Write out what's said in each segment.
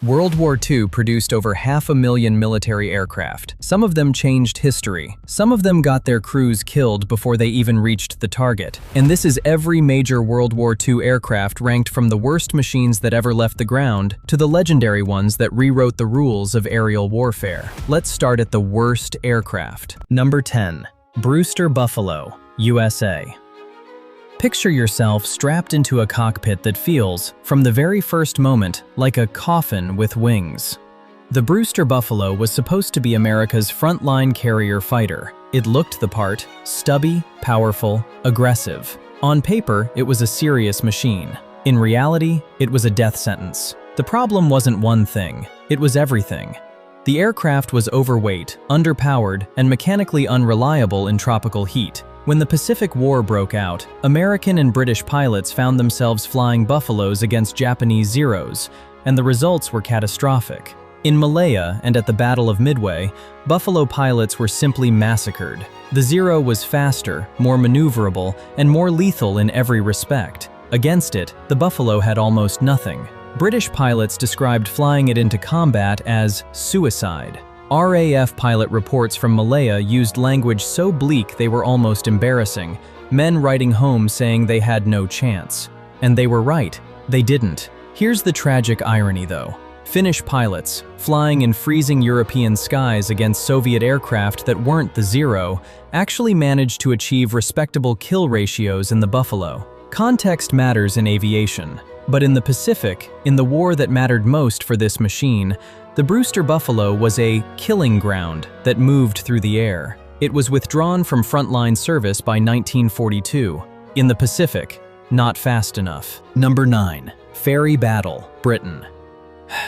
World War II produced over 500,000 military aircraft. Some of them changed history. Some of them got their crews killed before they even reached the target. And this is every major World War II aircraft ranked from the worst machines that ever left the ground to the legendary ones that rewrote the rules of aerial warfare. Let's start at the worst aircraft. Number 10. Brewster Buffalo, USA. Picture yourself strapped into a cockpit that feels, from the very first moment, like a coffin with wings. The Brewster Buffalo was supposed to be America's frontline carrier fighter. It looked the part, stubby, powerful, aggressive. On paper, it was a serious machine. In reality, it was a death sentence. The problem wasn't one thing, it was everything. The aircraft was overweight, underpowered, and mechanically unreliable in tropical heat. When the Pacific War broke out, American and British pilots found themselves flying Buffaloes against Japanese Zeros, and the results were catastrophic. In Malaya and at the Battle of Midway, Buffalo pilots were simply massacred. The Zero was faster, more maneuverable, and more lethal in every respect. Against it, the Buffalo had almost nothing. British pilots described flying it into combat as suicide. RAF pilot reports from Malaya used language so bleak they were almost embarrassing, men writing home saying they had no chance. And they were right, they didn't. Here's the tragic irony though. Finnish pilots, flying in freezing European skies against Soviet aircraft that weren't the Zero, actually managed to achieve respectable kill ratios in the Buffalo. Context matters in aviation, but in the Pacific, in the war that mattered most for this machine, the Brewster Buffalo was a killing ground that moved through the air. It was withdrawn from frontline service by 1942. In the Pacific, not fast enough. Number 9. Fairey Battle, Britain.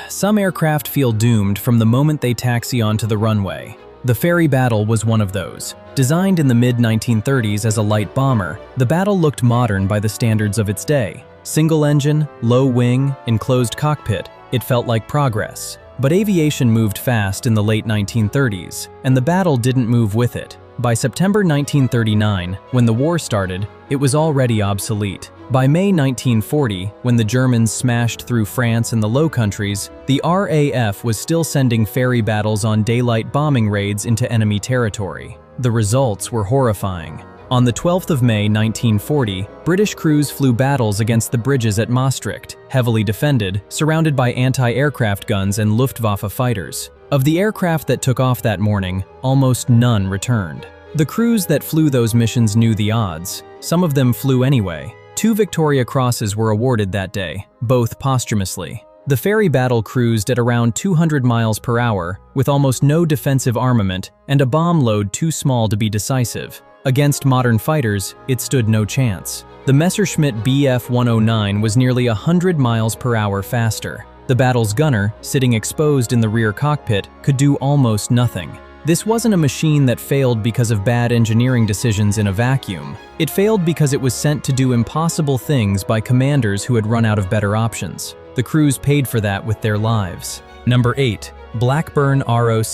Some aircraft feel doomed from the moment they taxi onto the runway. The Fairey Battle was one of those. Designed in the mid-1930s as a light bomber, the Battle looked modern by the standards of its day. Single engine, low wing, enclosed cockpit, it felt like progress. But aviation moved fast in the late 1930s, and the Battle didn't move with it. By September 1939, when the war started, it was already obsolete. By May 1940, when the Germans smashed through France and the Low Countries, the RAF was still sending Fairey battles on daylight bombing raids into enemy territory. The results were horrifying. On the 12th of May 1940, British crews flew battles against the bridges at Maastricht, heavily defended, surrounded by anti-aircraft guns and Luftwaffe fighters. Of the aircraft that took off that morning, almost none returned. The crews that flew those missions knew the odds. Some of them flew anyway. 2 Victoria Crosses were awarded that day, both posthumously. The Fairey Battle cruised at around 200 miles per hour, with almost no defensive armament and a bomb load too small to be decisive. Against modern fighters, it stood no chance. The Messerschmitt Bf 109 was nearly 100 miles per hour faster. The battle's gunner, sitting exposed in the rear cockpit, could do almost nothing. This wasn't a machine that failed because of bad engineering decisions in a vacuum. It failed because it was sent to do impossible things by commanders who had run out of better options. The crews paid for that with their lives. Number 8. Blackburn Roc,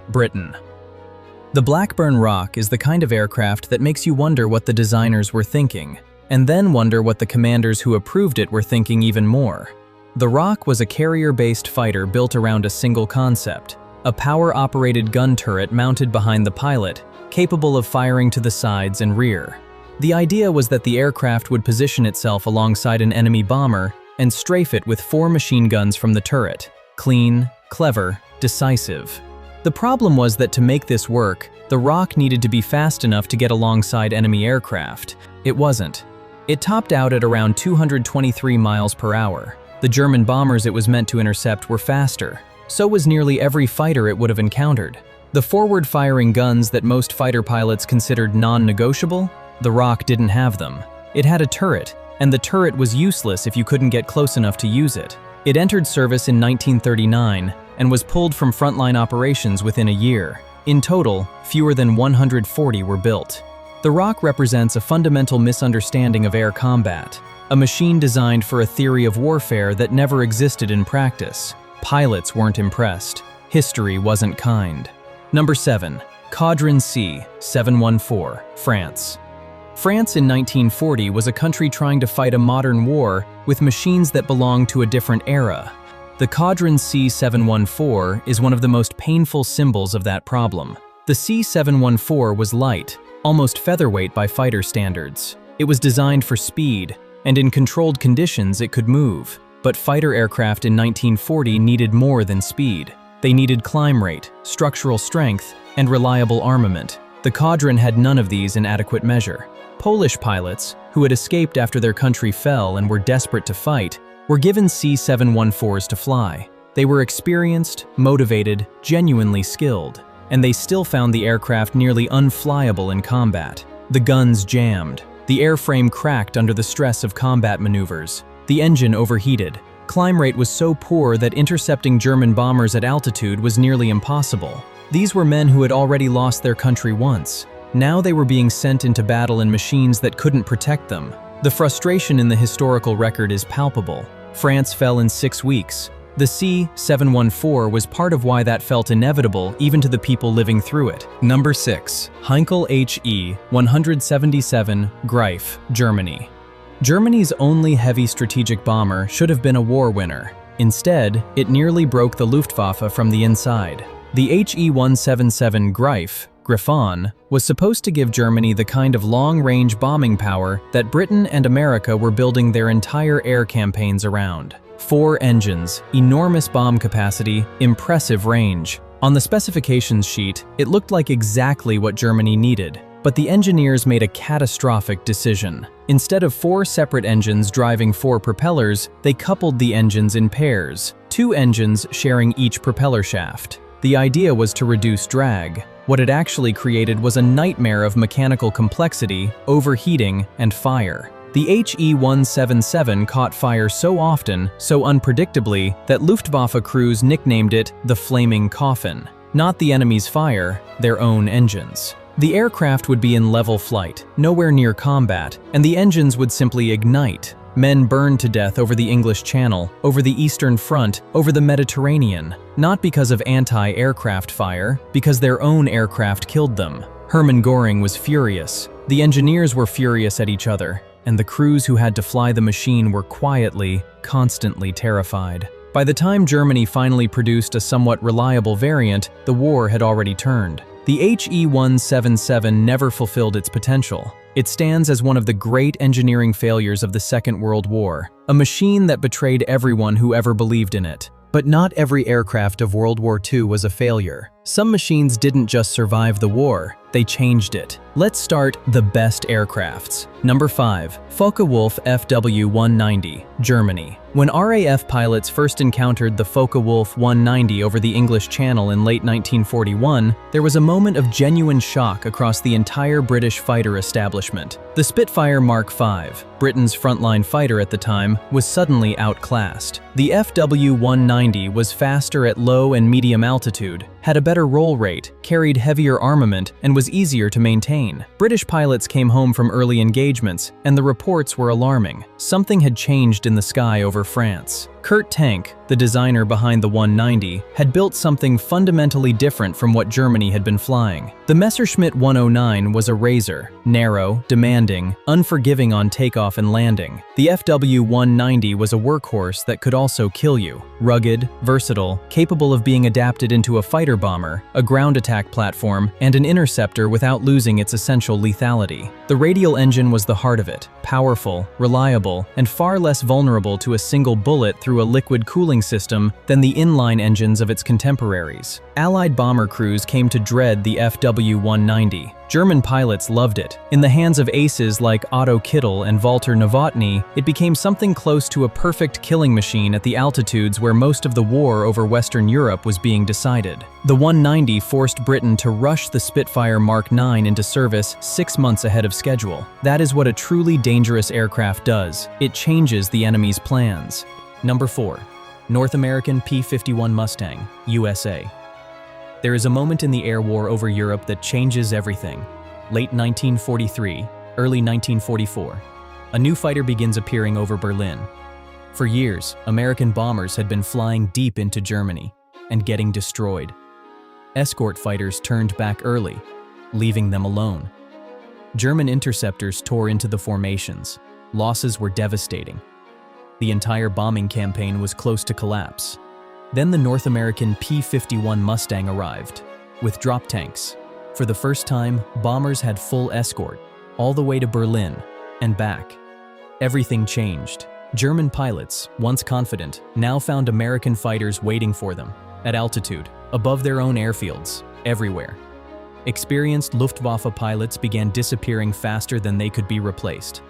Britain. The Blackburn Roc is the kind of aircraft that makes you wonder what the designers were thinking, and then wonder what the commanders who approved it were thinking even more. The Roc was a carrier-based fighter built around a single concept, a power-operated gun turret mounted behind the pilot, capable of firing to the sides and rear. The idea was that the aircraft would position itself alongside an enemy bomber and strafe it with 4 machine guns from the turret. Clean, clever, decisive. The problem was that to make this work, the Roc needed to be fast enough to get alongside enemy aircraft. It wasn't. It topped out at around 223 miles per hour. The German bombers it was meant to intercept were faster. So was nearly every fighter it would have encountered. The forward-firing guns that most fighter pilots considered non-negotiable, the Roc didn't have them. It had a turret, and the turret was useless if you couldn't get close enough to use it. It entered service in 1939 and was pulled from frontline operations within a year. In total, fewer than 140 were built. The Roc represents a fundamental misunderstanding of air combat, a machine designed for a theory of warfare that never existed in practice. Pilots weren't impressed. History wasn't kind. Number 7. Caudron C-714, France. France in 1940 was a country trying to fight a modern war with machines that belonged to a different era. The Caudron C-714 is one of the most painful symbols of that problem. The C-714 was light, almost featherweight by fighter standards. It was designed for speed, and in controlled conditions it could move. But fighter aircraft in 1940 needed more than speed. They needed climb rate, structural strength, and reliable armament. The Caudron had none of these in adequate measure. Polish pilots, who had escaped after their country fell and were desperate to fight, were given C-714s to fly. They were experienced, motivated, genuinely skilled, and they still found the aircraft nearly unflyable in combat. The guns jammed. The airframe cracked under the stress of combat maneuvers. The engine overheated. Climb rate was so poor that intercepting German bombers at altitude was nearly impossible. These were men who had already lost their country once. Now they were being sent into battle in machines that couldn't protect them. The frustration in the historical record is palpable. France fell in 6 weeks. The C-714 was part of why that felt inevitable even to the people living through it. Number 6. Heinkel HE-177 Greif, Germany. Germany's only heavy strategic bomber should have been a war winner. Instead, it nearly broke the Luftwaffe from the inside. The HE-177 Greif, Griffon, was supposed to give Germany the kind of long-range bombing power that Britain and America were building their entire air campaigns around. 4 engines, enormous bomb capacity, impressive range. On the specifications sheet, it looked like exactly what Germany needed. But the engineers made a catastrophic decision. Instead of 4 separate engines driving 4 propellers, they coupled the engines in pairs, 2 engines sharing each propeller shaft. The idea was to reduce drag. What it actually created was a nightmare of mechanical complexity, overheating, and fire. The HE-177 caught fire so often, so unpredictably, that Luftwaffe crews nicknamed it the Flaming Coffin. Not the enemy's fire, their own engines. The aircraft would be in level flight, nowhere near combat, and the engines would simply ignite. Men burned to death over the English Channel, over the Eastern Front, over the Mediterranean, not because of anti-aircraft fire, because their own aircraft killed them. Hermann Göring was furious. The engineers were furious at each other, and the crews who had to fly the machine were quietly, constantly terrified. By the time Germany finally produced a somewhat reliable variant, the war had already turned. The HE-177 never fulfilled its potential. It stands as one of the great engineering failures of the Second World War, a machine that betrayed everyone who ever believed in it. But not every aircraft of World War II was a failure. Some machines didn't just survive the war, they changed it. Let's start the best aircrafts. Number 5. Focke-wulf Fw-190, Germany. When RAF pilots first encountered the Focke-wulf 190 over the English Channel in late 1941, there was a moment of genuine shock across the entire British fighter establishment. The Spitfire Mark V, Britain's frontline fighter at the time, was suddenly outclassed. The Fw-190 was faster at low and medium altitude, had a better roll rate, carried heavier armament, and was easier to maintain. British pilots came home from early engagements, and the reports were alarming. Something had changed in the sky over France. Kurt Tank, the designer behind the 190, had built something fundamentally different from what Germany had been flying. The Messerschmitt 109 was a razor, narrow, demanding, unforgiving on takeoff and landing. The Fw-190 was a workhorse that could also kill you. Rugged, versatile, capable of being adapted into a fighter bomber, a ground attack platform, and an interceptor without losing its essential lethality. The radial engine was the heart of it, powerful, reliable, and far less vulnerable to a single bullet through a liquid cooling system than the inline engines of its contemporaries. Allied bomber crews came to dread the Fw-190. German pilots loved it. In the hands of aces like Otto Kittel and Walter Novotny, it became something close to a perfect killing machine at the altitudes where most of the war over Western Europe was being decided. The 190 forced Britain to rush the Spitfire Mark IX into service 6 months ahead of schedule. That is what a truly dangerous aircraft does. It changes the enemy's plans. Number 4. North American P-51 Mustang, USA. There is a moment in the air war over Europe that changes everything. Late 1943, early 1944. A new fighter begins appearing over Berlin. For years, American bombers had been flying deep into Germany and getting destroyed. Escort fighters turned back early, leaving them alone. German interceptors tore into the formations. Losses were devastating. The entire bombing campaign was close to collapse. Then the North American P-51 Mustang arrived, with drop tanks. For the first time, bombers had full escort, all the way to Berlin and back. Everything changed. German pilots, once confident, now found American fighters waiting for them, at altitude, above their own airfields, everywhere. Experienced Luftwaffe pilots began disappearing faster than they could be replaced.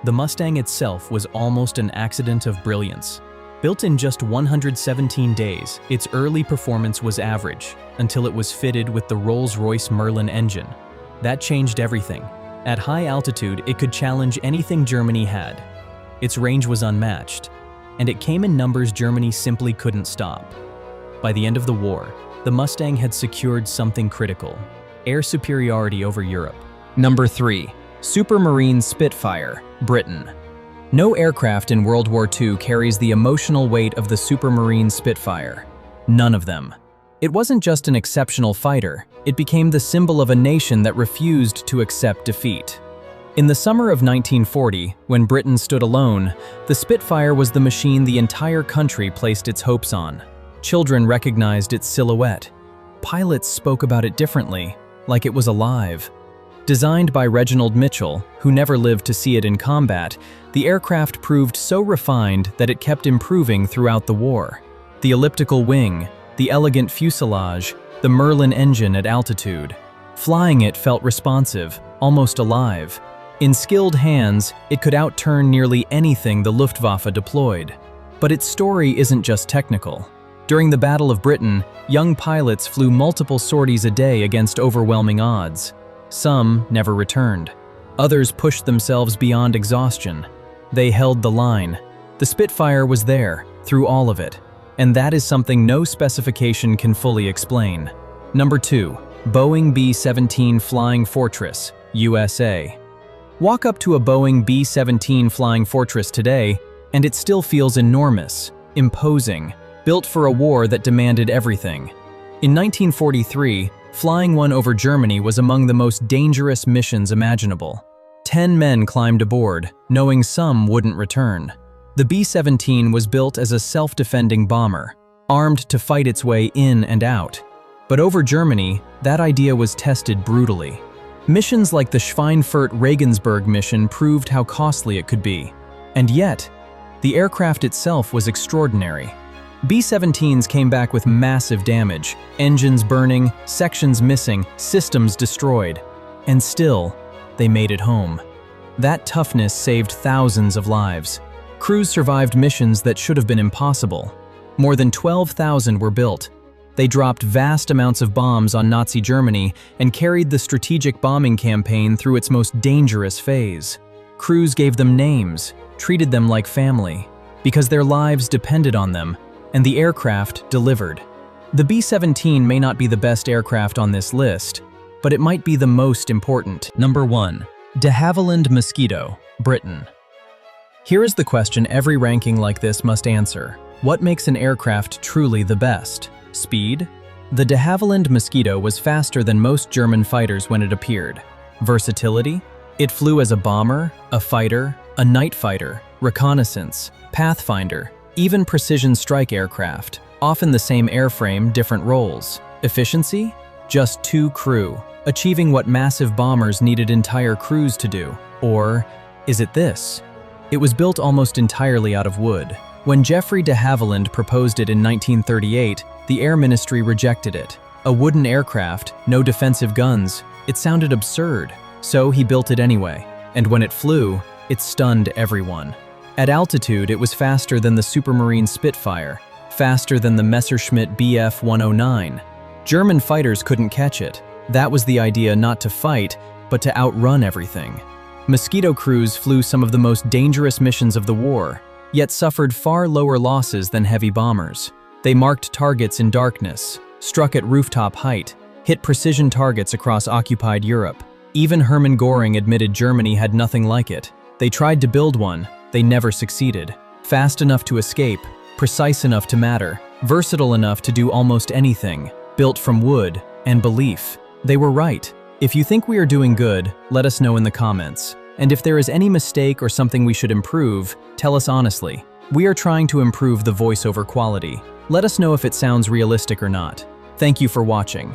The Mustang itself was almost an accident of brilliance. Built in just 117 days, its early performance was average, until it was fitted with the Rolls-Royce Merlin engine. That changed everything. At high altitude, it could challenge anything Germany had. Its range was unmatched, and it came in numbers Germany simply couldn't stop. By the end of the war, the Mustang had secured something critical: air superiority over Europe. Number 3. Supermarine Spitfire, Britain. No aircraft in World War II carries the emotional weight of the Supermarine Spitfire. None of them. It wasn't just an exceptional fighter, it became the symbol of a nation that refused to accept defeat. In the summer of 1940, when Britain stood alone, the Spitfire was the machine the entire country placed its hopes on. Children recognized its silhouette. Pilots spoke about it differently, like it was alive. Designed by Reginald Mitchell, who never lived to see it in combat, the aircraft proved so refined that it kept improving throughout the war. The elliptical wing, the elegant fuselage, the Merlin engine at altitude. Flying it felt responsive, almost alive. In skilled hands, it could outturn nearly anything the Luftwaffe deployed. But its story isn't just technical. During the Battle of Britain, young pilots flew multiple sorties a day against overwhelming odds. Some never returned. Others pushed themselves beyond exhaustion. They held the line. The Spitfire was there, through all of it. And that is something no specification can fully explain. Number 2. Boeing B-17 Flying Fortress, USA. Walk up to a Boeing B-17 Flying Fortress today, and it still feels enormous, imposing, built for a war that demanded everything. In 1943, flying one over Germany was among the most dangerous missions imaginable. 10 men climbed aboard, knowing some wouldn't return. The B-17 was built as a self-defending bomber, armed to fight its way in and out. But over Germany, that idea was tested brutally. Missions like the Schweinfurt-Regensburg mission proved how costly it could be. And yet, the aircraft itself was extraordinary. B-17s came back with massive damage, engines burning, sections missing, systems destroyed. And still, they made it home. That toughness saved thousands of lives. Crews survived missions that should have been impossible. More than 12,000 were built. They dropped vast amounts of bombs on Nazi Germany and carried the strategic bombing campaign through its most dangerous phase. Crews gave them names, treated them like family, because their lives depended on them, and the aircraft delivered. The B-17 may not be the best aircraft on this list, but it might be the most important. Number 1. De Havilland Mosquito, Britain. Here is the question every ranking like this must answer. What makes an aircraft truly the best? Speed? The de Havilland Mosquito was faster than most German fighters when it appeared. Versatility? It flew as a bomber, a fighter, a night fighter, reconnaissance, pathfinder, even precision strike aircraft, often the same airframe, different roles. Efficiency? Just 2 crew, achieving what massive bombers needed entire crews to do. Or is it this? It was built almost entirely out of wood. When Geoffrey de Havilland proposed it in 1938, the Air Ministry rejected it. A wooden aircraft, no defensive guns, it sounded absurd. So he built it anyway, and when it flew, it stunned everyone. At altitude, it was faster than the Supermarine Spitfire, faster than the Messerschmitt Bf 109. German fighters couldn't catch it. That was the idea, not to fight, but to outrun everything. Mosquito crews flew some of the most dangerous missions of the war, yet suffered far lower losses than heavy bombers. They marked targets in darkness, struck at rooftop height, hit precision targets across occupied Europe. Even Hermann Göring admitted Germany had nothing like it. They tried to build one, they never succeeded. Fast enough to escape, precise enough to matter, versatile enough to do almost anything, built from wood and belief. They were right. If you think we are doing good, let us know in the comments. And if there is any mistake or something we should improve, tell us honestly. We are trying to improve the voiceover quality. Let us know if it sounds realistic or not. Thank you for watching.